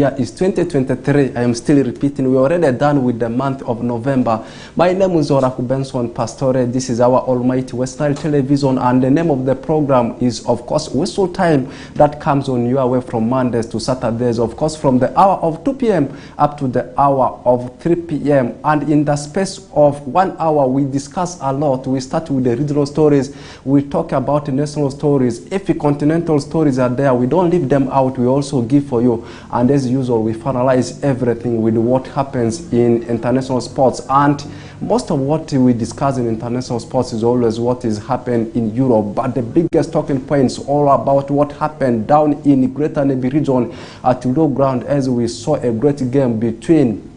Year is 2023. I am still repeating. We're already done with the month of November. My name is Oraku Benson Pastore. This is our Almighty West Nile Television, and the name of the program is, of course, Whistle Time, that comes on your way from Mondays to Saturdays, of course, from the hour of 2 p.m. up to the hour of 3 p.m. And in the space of 1 hour, we discuss a lot. We start with the regional stories. We talk about the national stories. If the continental stories are there, we don't leave them out. We also give for you. And as usual, we finalize everything with what happens in international sports. And most of what we discuss in international sports is always what is happening in Europe. But the biggest talking points all about what happened down in Greater Nebi region at Low Ground, as we saw a great game between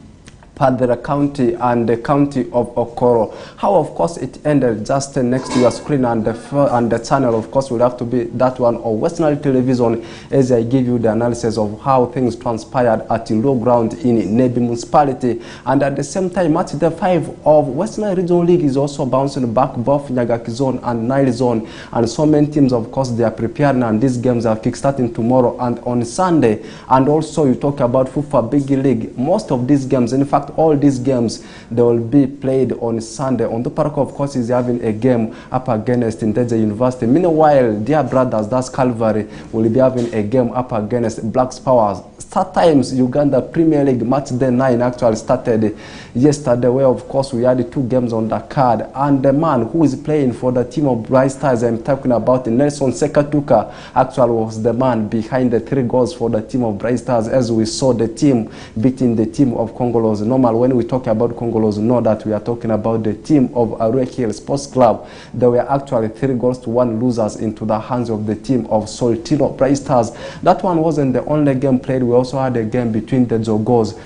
Padre County and the county of Okoro. How, of course, it ended just next to your screen, and the channel, of course, will have to be that one or West Nile Television, as I give you the analysis of how things transpired at Low Ground in Nebi municipality. And at the same time, match the 5 of West Nile Regional League is also bouncing back, both Nyagaki Zone and Nile Zone. And so many teams, of course, they are preparing, and these games are kickstarting tomorrow and on Sunday. And also, you talk about FIFA Big League. Most of these games, in fact, all these games, they will be played on Sunday. On the Park, of course, is having a game up against Ndeje University. Meanwhile, dear brothers, that's Calvary, will be having a game up against Blacks Powers. Start times, Uganda Premier League match day 9 actually started yesterday, where, of course, we had 2 games on the card. And the man who is playing for the team of Bright Stars, I'm talking about Nelson Sekatuka, actually was the man behind the 3 goals for the team of Bright Stars, as we saw the team beating the team of Congolese. Normal, when we talk about Congolese, know that we are talking about the team of Arue Hill Sports Club. There were actually 3-1 losers into the hands of the team of Soltino Bright Stars. That one wasn't the only game played. We also had a game between the Jogos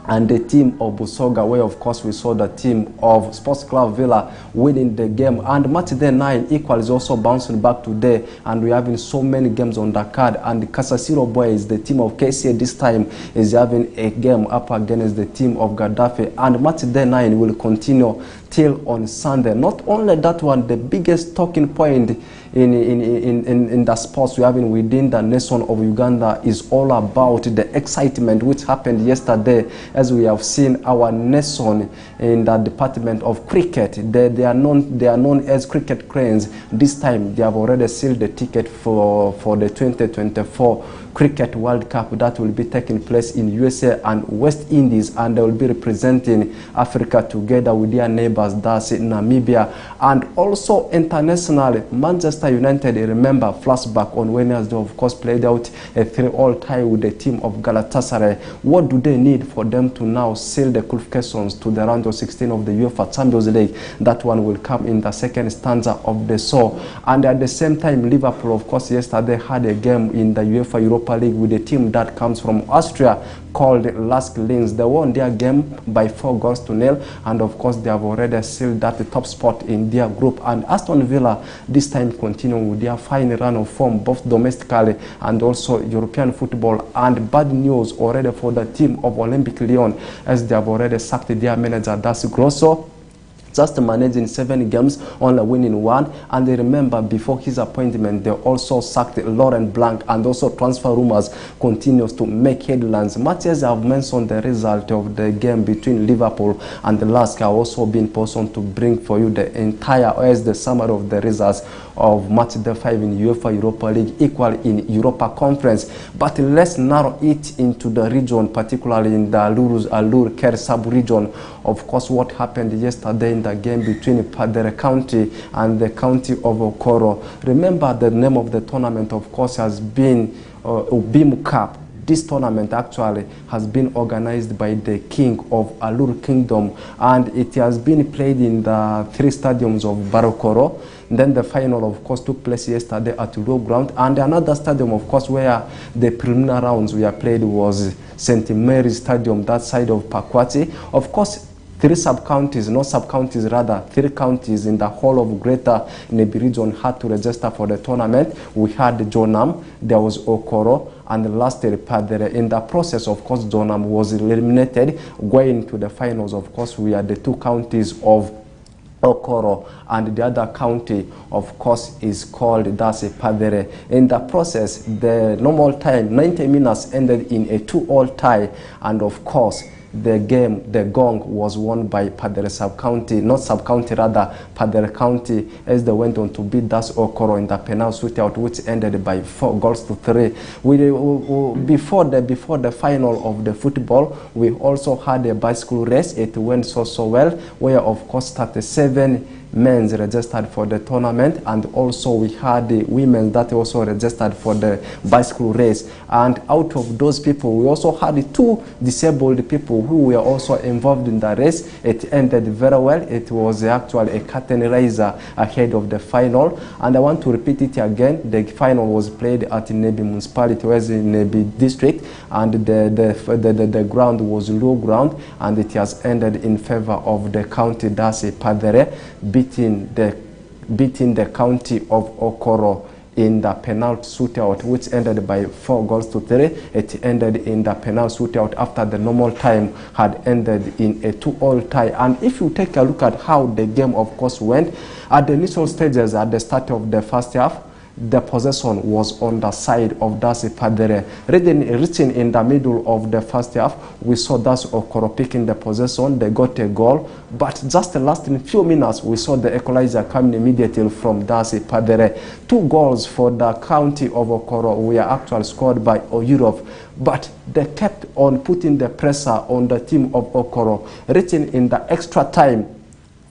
and the team of Busoga, where, of course, we saw the team of Sports Club Villa winning the game. And match day 9 equal is also bouncing back today, and we're having so many games on the card. And the Kasasiro Boys, the team of KCA, this time is having a game up against the team of Gaddafi. And match day 9 will continue till on Sunday. Not only that one, the biggest talking point in the sports we're having within the nation of Uganda is all about the excitement which happened yesterday, as we have seen our nation in the department of cricket. They are known as cricket cranes. This time they have already sealed the ticket for the 2024 Cricket World Cup that will be taking place in USA and West Indies, and they will be representing Africa together with their neighbors, that's Namibia. And also internationally, Manchester United, remember, flashback on Wednesday, of course, played out a 3-all tie with the team of Galatasaray. What do they need for them to now seal the qualifications to the round of 16 of the UEFA Champions League? That one will come in the second stanza of the show. And at the same time, Liverpool, of course, yesterday had a game in the UEFA Europa League with a team that comes from Austria called Lask Linz. They won their game by 4-0, and of course they have already sealed that top spot in their group. And Aston Villa this time continuing with their fine run of form, both domestically and also European football. And bad news already for the team of Olympic Lyon, as they have already sacked their manager, that's Grosso. Just managing 7 games, only winning 1. And they remember, before his appointment, they also sacked Laurent Blanc, and also transfer rumors continues to make headlines. Much as I've mentioned the result of the game between Liverpool and the Lask, I've also been person to bring for you the entire, as the summary of the results of match day 5 in UEFA Europa League, equal in Europa Conference. But let's narrow it into the region, particularly in the Alur-Ker sub-region. Of course, what happened yesterday in the game between Padre County and the county of Okoro. Remember, the name of the tournament, of course, has been Ubimu Cup. This tournament actually has been organized by the king of Alur Kingdom, and it has been played in the 3 stadiums of Barokoro. Then the final, of course, took place yesterday at Low Ground, and another stadium, of course, where the preliminary rounds were played was St. Mary's Stadium, that side of Pakwati. Of course, 3 sub-counties, not sub-counties, rather 3 counties in the whole of Greater Nebi region had to register for the tournament. We had Jonam, there was Okoro, and lastly Padre. In the process, of course, Jonam was eliminated. Going to the finals, of course, we had the 2 counties of Okoro, and the other county, of course, is called Dase Padere. In the process, the normal time, 90 minutes, ended in a 2-all tie, and of course, the game, the gong, was won by Padere Sub-County, not Sub-County, rather Padere County, as they went on to beat Das Okoro in the penal shootout, which ended by 4-3. Before the final of the football, we also had a bicycle race. It went so well, where of course 37 men's registered for the tournament, and also we had the women that also registered for the bicycle race. And out of those people, we also had 2 disabled people who were also involved in the race. It ended very well. It was actually a curtain raiser ahead of the final, and I want to repeat it again. The final was played at Nebi municipality, whereas in Nebi district, and the ground was low ground, and it has ended in favor of the county Dase Padere, beating the county of Okoro in the penalty shootout, which ended by 4-3. It ended in the penalty shootout after the normal time had ended in a 2-all tie. And if you take a look at how the game, of course, went, at the initial stages, at the start of the first half, the possession was on the side of Dase Padere. Reaching in the middle of the first half, we saw Das Okoro picking the possession. They got a goal, but just the last few minutes, we saw the equalizer coming immediately from Dase Padere. 2 goals for the county of Okoro were actually scored by Oyurov, but they kept on putting the pressure on the team of Okoro. Reaching in the extra time,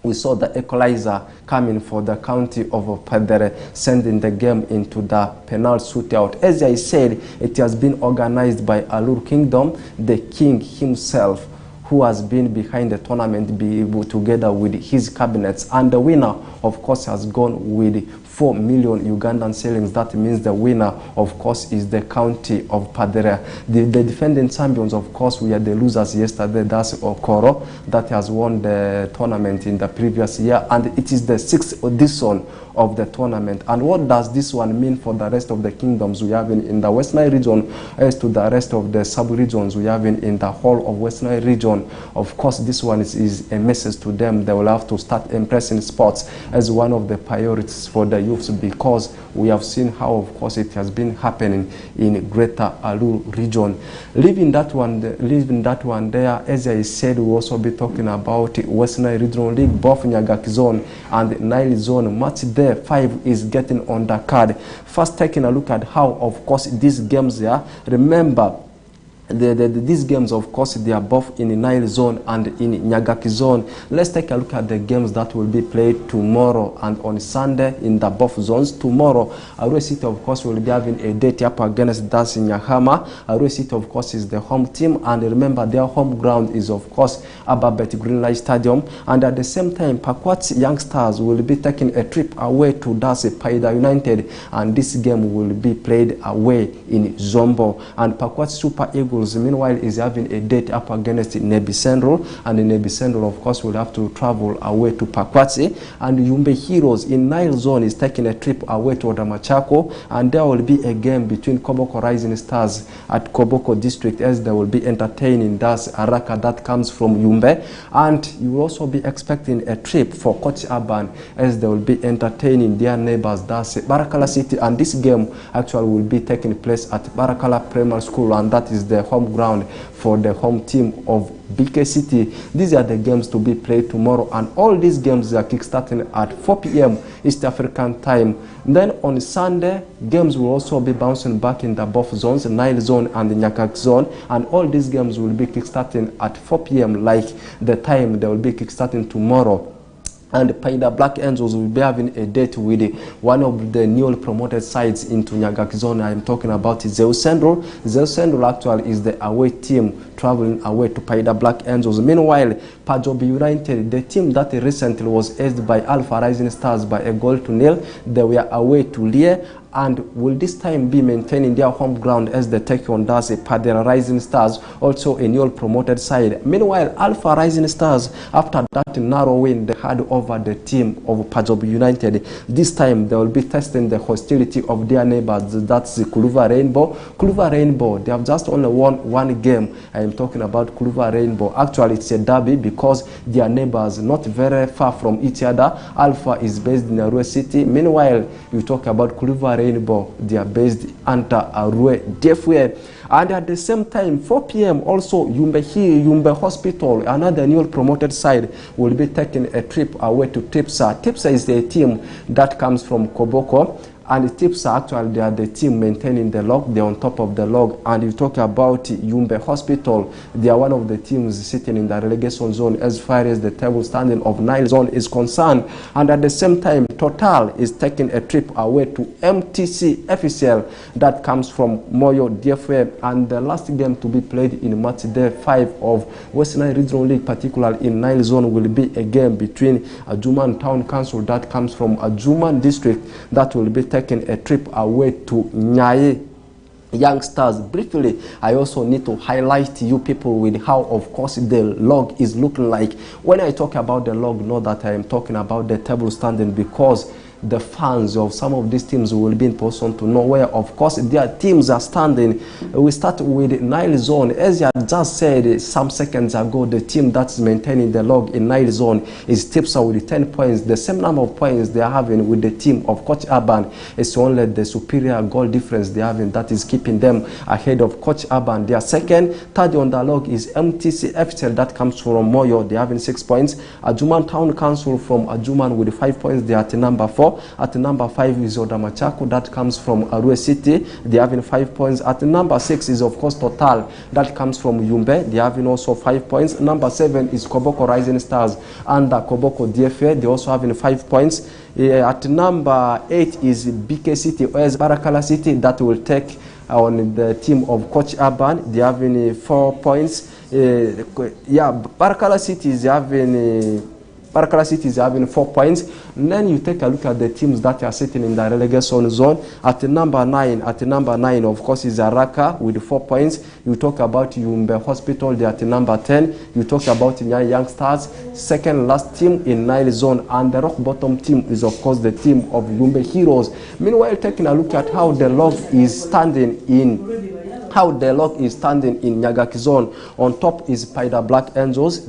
we saw the equalizer coming for the county of Padere, sending the game into the penalty shootout. As I said, it has been organized by Alur Kingdom, the king himself, who has been behind the tournament, together with his cabinets. And the winner, of course, has gone with 4 million Ugandan shillings. That means the winner, of course, is the county of Padere. The defending champions, of course, were the losers yesterday. That's Okoro, that has won the tournament in the previous year, and it is the 6th edition of the tournament. And what does this one mean for the rest of the kingdoms we have in the West Nile region, as to the rest of the sub-regions we have in the whole of West Nile region? Of course, this one is a message to them. They will have to start impressing sports as one of the priorities for the youths, because we have seen how, of course, it has been happening in Greater Alur region. Leaving that one there, as I said, we'll also be talking about West Nile Regional League, both Nyagaki Zone and Nile Zone. Match there 5 is getting on the card. First, taking a look at how, of course, these games there. Remember, these games, of course, they are both in the Nile Zone and in Nyagaki Zone. Let's take a look at the games that will be played tomorrow and on Sunday in the both zones. Tomorrow, Arua City, of course, will be having a date up against Das Nyahama. Arua City, of course, is the home team, and remember, their home ground is, of course, Ababet Greenlight Stadium. And at the same time, Pakwat's Youngsters will be taking a trip away to Das Paida United, and this game will be played away in Zombo. And Pakwat Super Eagles, meanwhile, is having a date up against Nebi Central, and the Nebi Central, of course, will have to travel away to Pakwatsi. And Yumbe Heroes in Nile Zone is taking a trip away to Odamachako, and there will be a game between Koboko Rising Stars at Koboko District, as they will be entertaining Das Araka that comes from Yumbe. And you will also be expecting a trip for Coach Urban, as they will be entertaining their neighbors, Das Barakala City. And this game actually will be taking place at Barakala Primary School, and that is the home ground for the home team of BK City. These are the games to be played tomorrow, and all these games are kickstarting at 4 p.m. East African time. Then on Sunday, games will also be bouncing back in the both zones, Nile Zone and the Nyakak Zone, and all these games will be kickstarting at 4 p.m. like the time they will be kickstarting tomorrow. And Paida Black Angels will be having a date with one of the newly promoted sides into Nyagaki Zone. I'm talking about Zeus Central. Zeus Central actually is the away team traveling away to Paida Black Angels. Meanwhile, Pajobi United, the team that recently was aided by Alpha Rising Stars by a 1-0, they were away to Lie. And will this time be maintaining their home ground as they take on Padera Rising Stars, also a newly promoted side. Meanwhile, Alpha Rising Stars, after that narrow win they had over the team of Pajob United, this time they will be testing the hostility of their neighbors, that's the Kuluva Rainbow. Kuluva Rainbow, they have just only won one game. I am talking about Kuluva Rainbow. Actually, it's a derby because their neighbors not very far from each other. Alpha is based in Arua City. Meanwhile, you talk about Kuluva Rainbow, they are based under Arua Defwe. And at the same time, 4 p.m. also Yumbe Hospital, another newly promoted side, will be taking a trip away to Tipsa. Tipsa is a team that comes from Koboko. And the Tipsa, actually, they are the team maintaining the log. They're on top of the log. And you talk about Yumbe Hospital. They are one of the teams sitting in the relegation zone as far as the table standing of Nile Zone is concerned. And at the same time, Total is taking a trip away to MTC FCL that comes from Moyo DFA. And the last game to be played in match day 5 of Western Nile Regional League, particularly in Nile Zone, will be a game between Ajuman Town Council that comes from Ajuman District that will be taking a trip away to Nyaye Youngsters. Briefly, I also need to highlight to you people with how, of course, the log is looking like. When I talk about the log, know that I am talking about the table standing, because the fans of some of these teams will be in position to know where, of course, their teams are standing. We start with Nile Zone. As I just said some seconds ago, the team that's maintaining the log in Nile Zone is Tipsa with 10 points. The same number of points they are having with the team of Coach Urban. It's only the superior goal difference they are having that is keeping them ahead of Coach Urban. Their second, third on the log is MTC FCL that comes from Moyo. They are having 6 points. Ajuman Town Council from Ajuman with 5 points. They are at number 4. At number 5 is Odamachako, that comes from Arua City. They are having 5 points. At number 6 is, of course, Total, that comes from Yumbe. They are having also 5 points. Number 7 is Koboko Rising Stars under Koboko DFA. They also having 5 points. At number 8 is BK City, OS Barakala City, that will take on the team of Coach Urban. They are having 4 points. Barakala City is having... Barakala City is having 4 points. And then you take a look at the teams that are sitting in the relegation zone. At number 9, of course, is Araka with 4 points. You talk about Yumbe Hospital, they are at number 10. You talk about Nyaye Youngsters, second last team in Nile Zone. And the rock bottom team is, of course, the team of Yumbe Heroes. Meanwhile, taking a look at how the log is standing in Nyagaki Zone. On top is Paida Black Angels.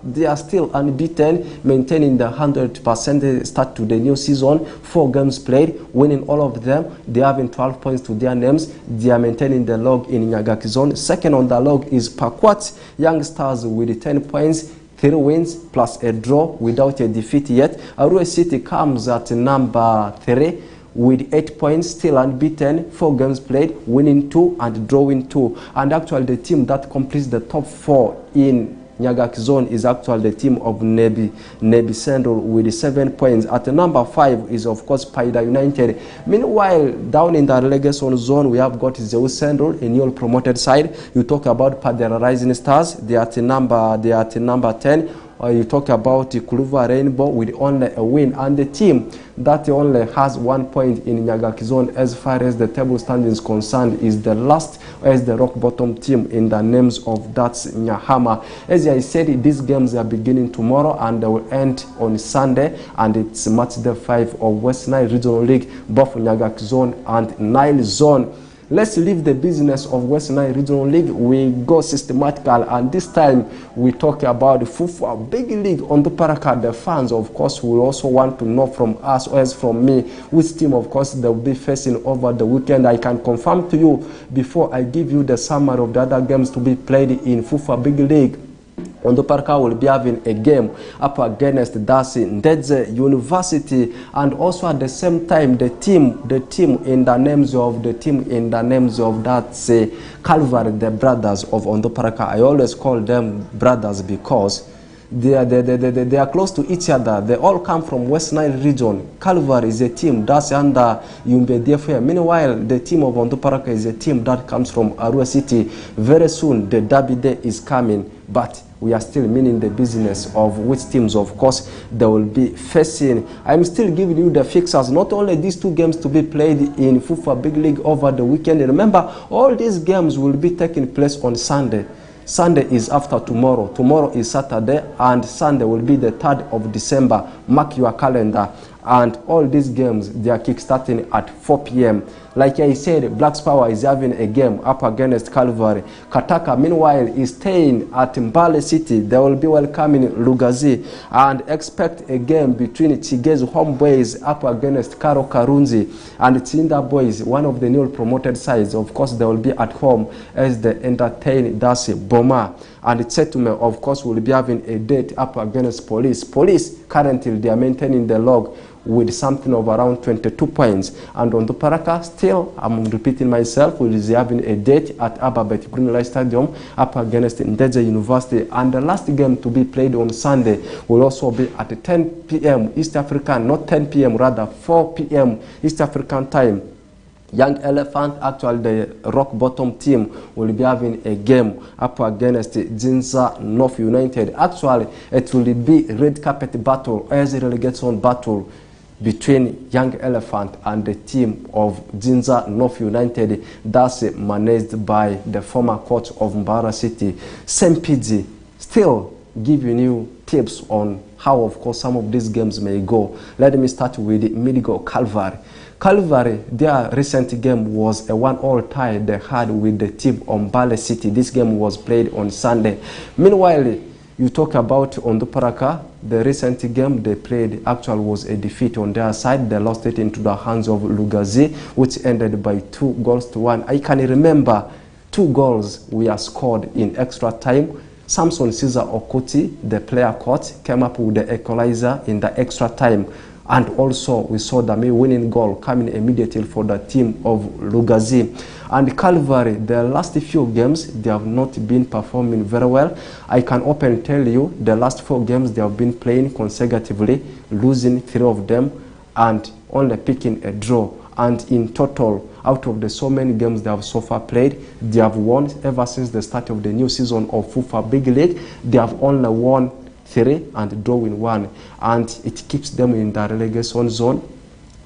They are still unbeaten, maintaining the 100% start to the new season. 4 games played, winning all of them. They are having 12 points to their names. They are maintaining the log in Nyagaki Zone. Second on the log is Pakwat Youngsters with 10 points. 3 wins plus a draw without a defeat yet. Arua City comes at number 3 with 8 points, still unbeaten, 4 games played, winning 2 and drawing 2. And actually the team that completes the top 4 in Nyagaki Zone is actually the team of Nebi Central with 7 points. At number 5 is, of course, Paida United. Meanwhile, down in the relegation zone, we have got Zeus Central, a newly promoted side. You talk about Padera Rising Stars. They are at number 10. You talk about Kuluva Rainbow with only a win, and the team that only has 1 point in Nyagaki Zone as far as the table standings concerned is the last, as the rock bottom team in the names of that's Nyahama. As I said, these games are beginning tomorrow and they will end on Sunday, and it's match day 5 of West Nile Regional League, both Nyagaki Zone and Nile Zone. Let's leave the business of West Nile Regional League. We go systematical, and this time we talk about the Fufa Big League on the Paraka. The fans, of course, will also want to know from us, or as from me, which team, of course, they will be facing over the weekend. I can confirm to you before I give you the summary of the other games to be played in Fufa Big League. Ondo Parka will be having a game up against Dasi Ndedze University, and also at the same time the team in the names of that Calvary, the brothers of Ondo Parka. I always call them brothers because they are close to each other. They all come from West Nile region. Calvary is a team that's under Yumbe DFA. Meanwhile, the team of Ondo Parka is a team that comes from Arua City. Very soon the derby day is coming, but we are still meaning the business of which teams, of course, they will be facing. I'm still giving you the fixtures, not only these 2 games to be played in FIFA Big League over the weekend. Remember, all these games will be taking place on Sunday. Sunday is after tomorrow. Tomorrow is Saturday, and Sunday will be the 3rd of December. Mark your calendar. And all these games, they are kick-starting at 4 p.m. Like I said, Blacks Power is having a game up against Calvary. Kataka, meanwhile, is staying at Mbale City. They will be welcoming Lugazi. And expect a game between Chigezu Homeboys up against Karo Karunzi. And Tinda Boys, one of the newly promoted sides. Of course, they will be at home as they entertain Dasi Boma. And Tsetume, of course, will be having a date up against Police. Police, currently, they are maintaining the log with something of around 22 points. And on the Paraka, still, I'm repeating myself, we is having a date at Ababet Green Light Stadium up against Ndeje University. And the last game to be played on Sunday will also be at 10 p.m. East African, not 10 p.m., rather 4 p.m. East African time. Young Elephant, actually the rock bottom team, will be having a game up against Jinza North United. Actually, it will be red carpet battle as a relegation battle between Young Elephant and the team of Jinza North United, that's managed by the former coach of Mbara City, Sempidzi. Still giving you tips on how, of course, some of these games may go. Let me start with Midigo Calvary. Calvary, their recent game was a 1-1 tie they had with the team of Mbale City. This game was played on Sunday. Meanwhile, you talk about Onduparaka, the recent game they played actually was a defeat on their side. They lost it into the hands of Lugazi, which ended by 2-1. I can remember 2 goals were scored in extra time. Samson Caesar Okuti, the player coach, came up with the equalizer in the extra time. And also we saw the winning goal coming immediately for the team of Lugazi. And Calvary, the last few games, they have not been performing very well. I can openly tell you, the last 4 games they have been playing consecutively, losing 3 of them and only picking a draw. And in total, out of the so many games they have so far played, they have won ever since the start of the new season of FIFA Big League. They have only won 3 and drawing 1, and it keeps them in the relegation zone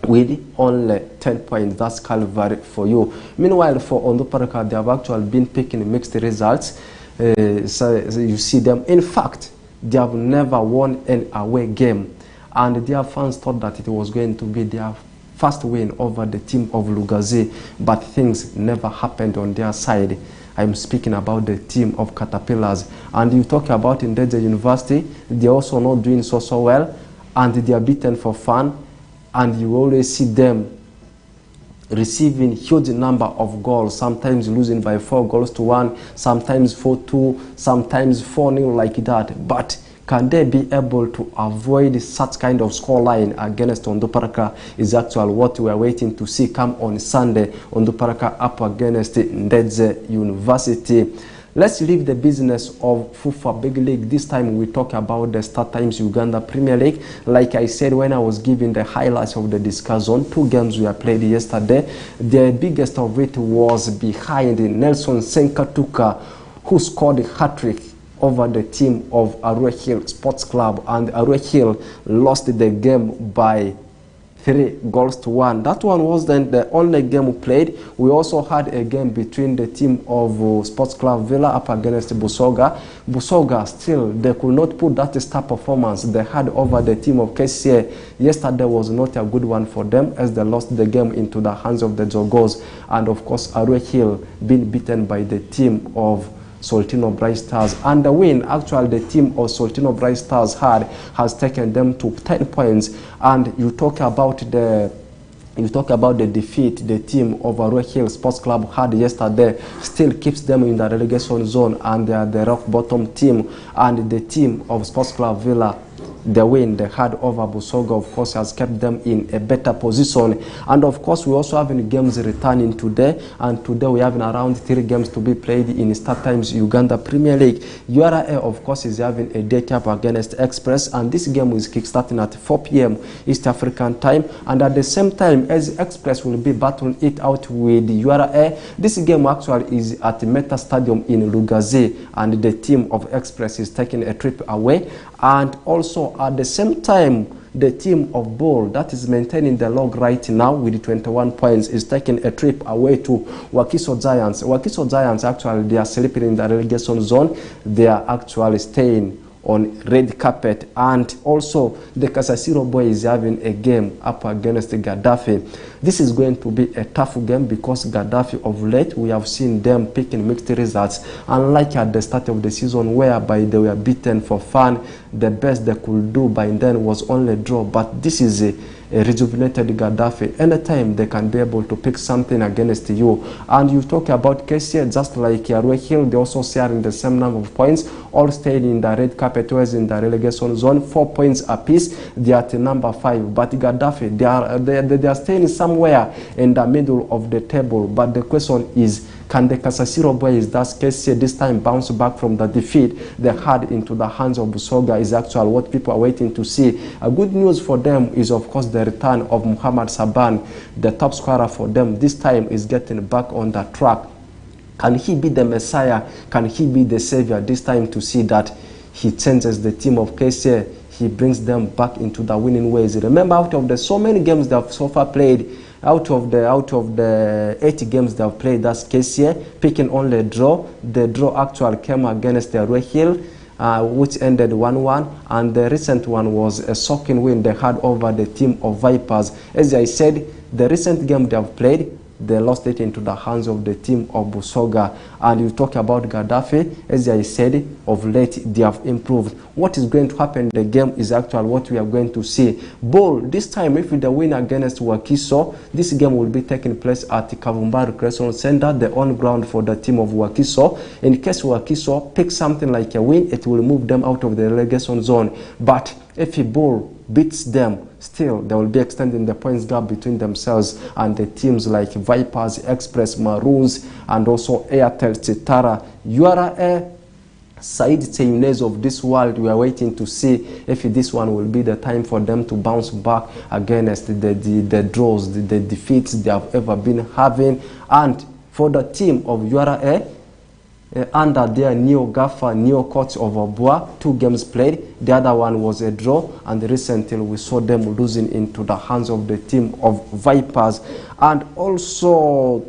with only 10 points. That's Calvary for you. Meanwhile, for Onduparaka, they have actually been picking mixed results. So you see them. In fact, they have never won an away game, and their fans thought that it was going to be their first win over the team of Lugazi, but things never happened on their side. I'm speaking about the team of Caterpillars. And you talk about Ndeje University, they're also not doing so well, and they are beaten for fun, and you always see them receiving huge number of goals, sometimes losing by 4-1, sometimes 4-2, sometimes 4-0 like that. But can they be able to avoid such kind of scoreline against Onduparaka is actually what we are waiting to see come on Sunday. Onduparaka up against Ndeje University. Let's leave the business of FIFA Big League. This time we talk about the Star Times Uganda Premier League. Like I said when I was giving the highlights of the discussion, 2 games were played yesterday. The biggest of it was behind Nelson Senkatuka, who scored a hat-trick over the team of Arua Hill Sports Club, and Arua Hill lost the game by 3-1. That one wasn't the only game we played. We also had a game between the team of Sports Club Villa up against Busoga. Busoga still, they could not put that star performance they had over the team of KCA. Yesterday was not a good one for them as they lost the game into the hands of the Jogos. And of course, Arua Hill being beaten by the team of Soltino Bright Stars. And the win actually the team of Soltino Bright Stars has taken them to 10 points. And you talk about the defeat the team of Arua Hill Sports Club had yesterday, still keeps them in the relegation zone, and they are the rock bottom team. And the team of Sports Club Villa the win they had over Busoga, of course, has kept them in a better position. And of course, we also having games returning today, and today we having around 3 games to be played in StarTimes Uganda Premier League. URA, of course, is having a day cap against Express, and this game is kickstarting at 4 p.m. East African time. And at the same time, as Express will be battling it out with URA, this game actually is at the Meta Stadium in Lugazi, and the team of Express is taking a trip away. And also at the same time, the team of Bull, that is maintaining the log right now with 21 points, is taking a trip away to Wakiso Giants. Wakiso Giants, actually, they are sleeping in the relegation zone. They are actually staying on red carpet. And also, the Kasasiro boy is having a game up against Gaddafi. This is going to be a tough game because Gaddafi, of late, we have seen them picking mixed results. Unlike at the start of the season, whereby they were beaten for fun, the best they could do by then was only draw. But this is a rejuvenated Gaddafi. Anytime they can be able to pick something against you. And you talk about KCA, just like Yarwe Hill, they also sharing the same number of points, all staying in the red carpet, whereas in the relegation zone, 4 points apiece. They are at number 5. But Gaddafi, they are staying somewhere in the middle of the table. But the question is, can the Kasasiro boys, that's KCA, this time bounce back from the defeat they had into the hands of Busoga? Is actually what people are waiting to see. A good news for them is, of course, the return of Muhammad Saban, the top scorer for them. This time is getting back on the track. Can he be the Messiah? Can he be the Savior this time, to see that he changes the team of KCA? He brings them back into the winning ways. Remember, out of the so many games they have so far played, out of the 80 games they have played, that's KCA, picking only a draw. The draw actually came against the Red Hill, which ended 1-1, and the recent one was a shocking win they had over the team of Vipers. As I said, the recent game they have played, they lost it into the hands of the team of Busoga. And you talk about Gaddafi, as I said, of late they have improved. What is going to happen in the game is actually what we are going to see. Bull, this time, if they win against Wakiso, this game will be taking place at the Kavumba Recreation Center, the on ground for the team of Wakiso. In case Wakiso picks something like a win, it will move them out of the relegation zone. But if Bull beats them, still they will be extending the points gap between themselves and the teams like Vipers, Express, Maroons, and also Airtel, Chitara, URA, Said Teyunez of this world. We are waiting to see if this one will be the time for them to bounce back against the draws, the defeats they have ever been having. And for the team of URA, under their new gaffer, new coach of Obua, 2 games played. The other one was a draw, and recently we saw them losing into the hands of the team of Vipers. And also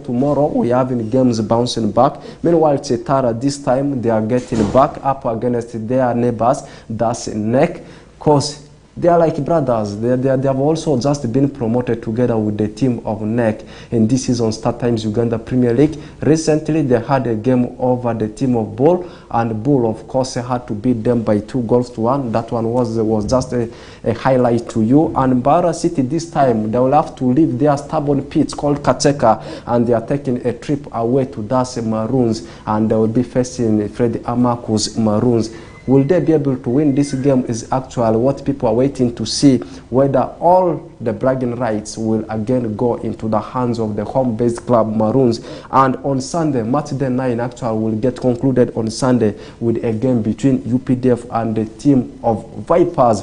tomorrow we are having games bouncing back. Meanwhile, Chitara, this time they are getting back up against their neighbors, that's NEC, because they are like brothers. They have also just been promoted together with the team of NEC in this season StarTimes Uganda Premier League. Recently, they had a game over the team of Bull, and Bull, of course, had to beat them by 2-1. That one was just a highlight to you. And Mbarara City, this time, they will have to leave their stubborn pitch called Kacheka, and they are taking a trip away to Dase Maroons, and they will be facing Freddy Amaku's Maroons. Will they be able to win this game is actually what people are waiting to see, whether all the bragging rights will again go into the hands of the home-based club Maroons. And on Sunday, match day 9 actually will get concluded on Sunday with a game between UPDF and the team of Vipers.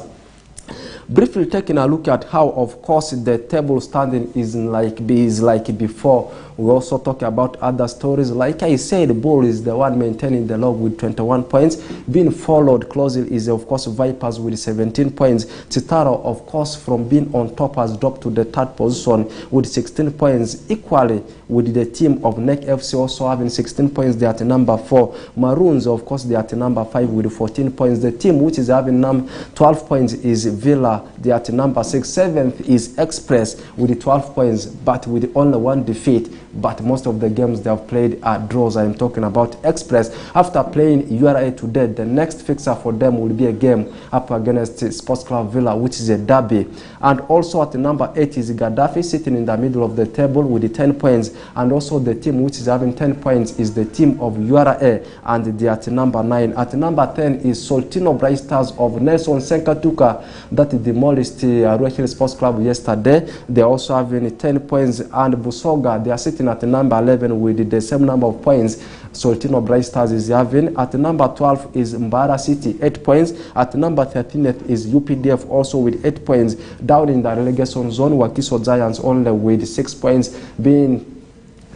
Briefly taking a look at how, of course, the table standing is like before. We also talk about other stories. Like I said, Bull is the one maintaining the log with 21 points. Being followed closely is, of course, Vipers with 17 points. Chitara, of course, from being on top has dropped to the 3rd position with 16 points. Equally with the team of NEC FC also having 16 points. They are at number 4. Maroons, of course, they are at number 5 with 14 points. The team which is having 12 points is Villa. They are at number 6. 7th is Express with 12 points, but with only 1 defeat. but most of the games they have played are draws. I am talking about Express. After playing URA today, the next fixture for them will be a game up against Sports Club Villa, which is a derby. And also at number 8 is Gaddafi, sitting in the middle of the table with the 10 points. And also the team which is having 10 points is the team of URA, and they are at number 9. At number 10 is Soltino Bright Stars of Nelson Senkatuka that demolished Arua Hill Sports Club yesterday. They are also having 10 points. And Busoga, they are sitting at number 11 with the same number of points Soltino Bright Stars is having. At number 12 is Mbara City, 8 points. At number 13th is UPDF, also with 8 points. Down in the relegation zone, Wakiso Giants only with 6 points.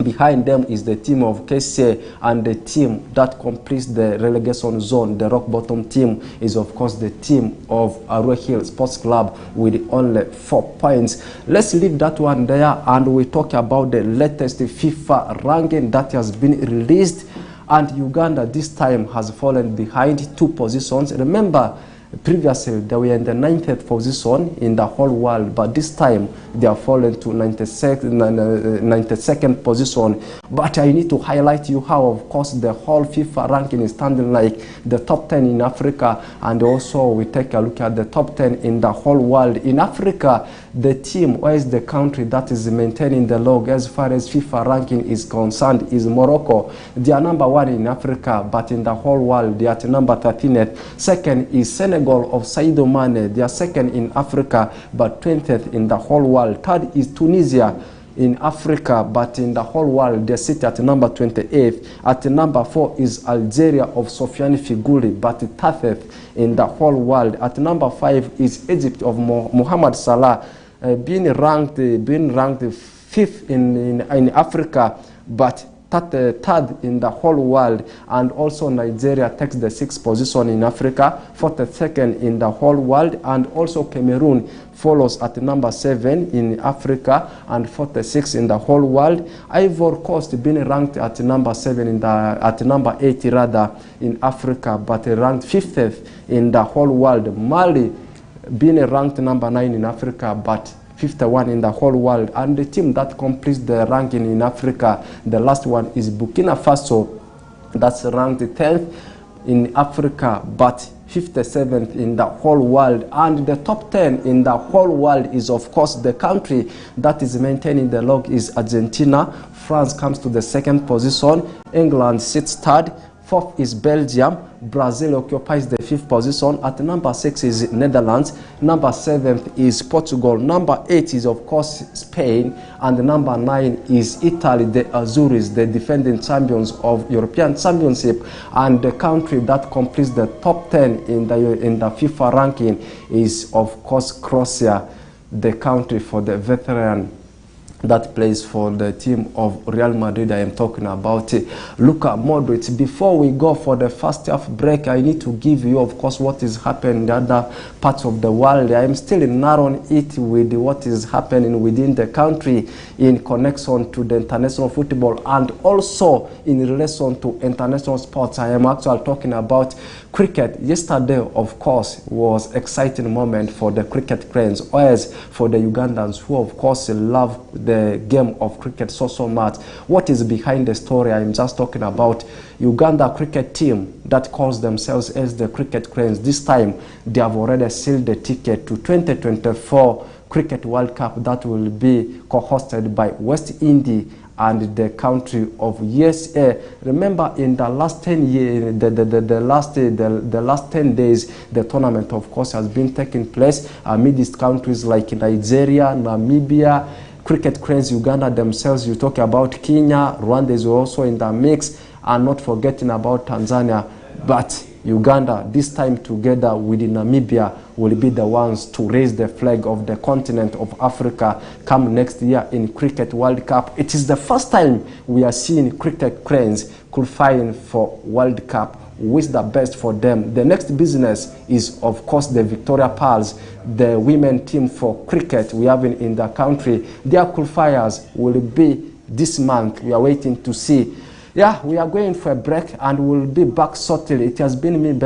Behind them is the team of KCA, and the team that completes the relegation zone, the rock bottom team, is of course the team of Arua Hill Sports Club with only 4 points. Let's leave that one there and we talk about the latest FIFA ranking that has been released, and Uganda this time has fallen behind 2 positions. Remember, previously they were in the 90th position in the whole world, but this time they are fallen to 92nd position. But I need to highlight you how, of course, the whole FIFA ranking is standing like the top 10 in Africa, and also we take a look at the top 10 in the whole world. In Africa, the team, or is the country that is maintaining the log as far as FIFA ranking is concerned, is Morocco. They are number 1 in Africa, but in the whole world they are at number 13th. Second is Senegal of Sadio Mane. They are second in Africa, but 20th in the whole world. Third is Tunisia in Africa, but in the whole world they sit at number 28th. At number 4 is Algeria of Sofiane Fighouli, but 30th in the whole world. At number 5 is Egypt of Mohamed Salah, being ranked 5th in Africa, but third in the whole world. And also Nigeria takes the 6th position in Africa, 42nd in the whole world, and also Cameroon follows at number 7 in Africa and 46 in the whole world. Ivory Coast being ranked at number 7 at number 8 rather in Africa, but ranked 50th in the whole world. Mali being ranked number 9 in Africa, but 51 in the whole world. And the team that completes the ranking in Africa, the last one, is Burkina Faso, that's ranked 10th in Africa, but 57th in the whole world. And the top 10 in the whole world is, of course, the country that is maintaining the log is Argentina. France comes to the 2nd position. England sits 3rd. 4th is Belgium. Brazil occupies the 5th position. At number 6 is Netherlands. Number 7th is Portugal. Number 8 is, of course, Spain. And number 9 is Italy, the Azuris, the defending champions of European Championship. And the country that completes the top 10 in the FIFA ranking is, of course, Croatia, the country for the veteran that plays for the team of Real Madrid. I am talking about Luka Modric. Before we go for the first half break, I need to give you, of course, what is happening in the other parts of the world. I am still narrowing it with what is happening within the country in connection to the international football and also in relation to international sports. I am actually talking about cricket. Yesterday, of course, was an exciting moment for the cricket cranes, or as for the Ugandans who, of course, love the game of cricket so much. What is behind the story? I'm just talking about Uganda cricket team that calls themselves as the Cricket Cranes. This time, they have already sealed the ticket to 2024 Cricket World Cup that will be co-hosted by West Indies and the country of USA. Remember, in the last 10 years, the last 10 days, the tournament, of course, has been taking place amidst countries like Nigeria, Namibia, Cricket Cranes, Uganda themselves. You talk about Kenya, Rwanda is also in the mix, and not forgetting about Tanzania. But Uganda, this time together with Namibia, will be the ones to raise the flag of the continent of Africa come next year in Cricket World Cup. It is the first time we are seeing Cricket Cranes qualifying for World Cup. Wish the best for them. The next business is, of course, the Victoria Pearls, the women team for cricket we have in the country. Their qualifiers will be this month. We are waiting to see. Yeah, we are going for a break and we'll be back shortly. It has been me, Ben.